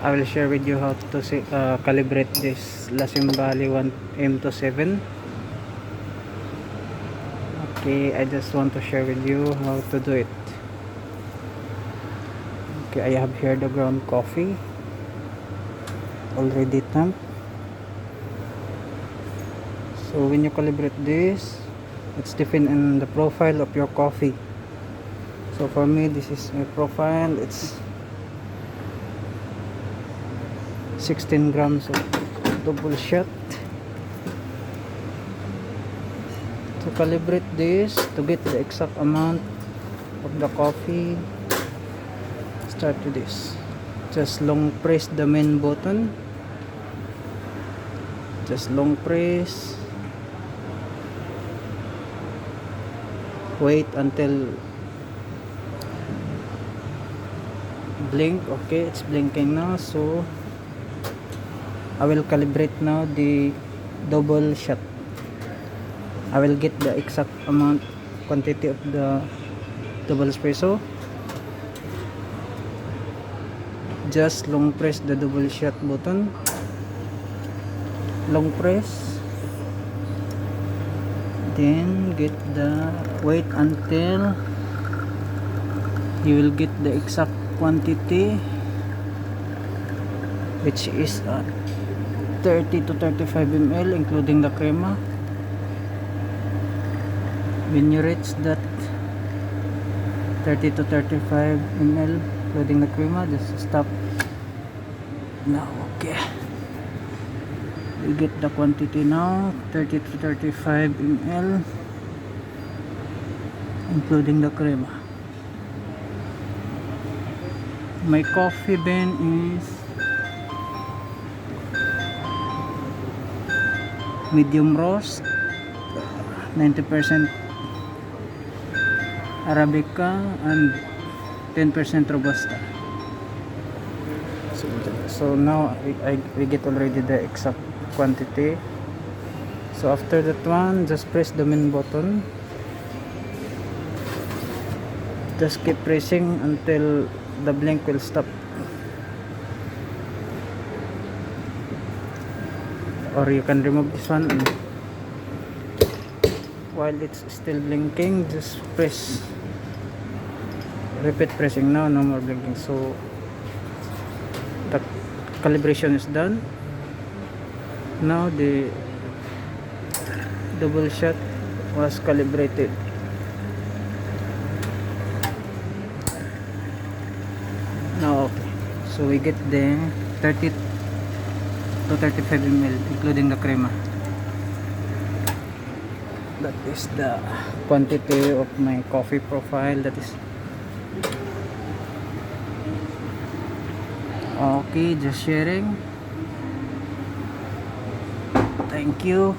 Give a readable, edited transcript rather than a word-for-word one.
I will share with you how to calibrate this La Cimbali M27. Okay, I just want to share with you how to do it. Okay, I have here the ground coffee already tamped. So when you calibrate this, it's different in the profile of your coffee. So for me, this is my profile. It's 16 grams of double shot. To calibrate this, to get the exact amount of the coffee, start with this. Just long press the main button. Just long press. Wait until blink. Okay, it's blinking now. So I will calibrate now the double shot. I will get the exact amount quantity of the double espresso. Just long press the double shot button. Long press. Then get the wait until you will get the exact quantity, which is 30 to 35 ml including the crema. When you reach that 30 to 35 ml including the crema, just stop now. Okay, we get the quantity now, 30 to 35 ml including the crema. My coffee bean is medium roast, 90% Arabica and 10% Robusta. So now we get already the exact quantity. So after that one, just press the main button. Just keep pressing until the blink will stop. Or you can remove this one. While it's still blinking, just press, repeat pressing now, no more blinking. So the calibration is done. Now the double shot was calibrated. Now okay, so we get the 30 to 35 ml including the crema. That is the quantity of my coffee profile. That is okay, just sharing. Thank you.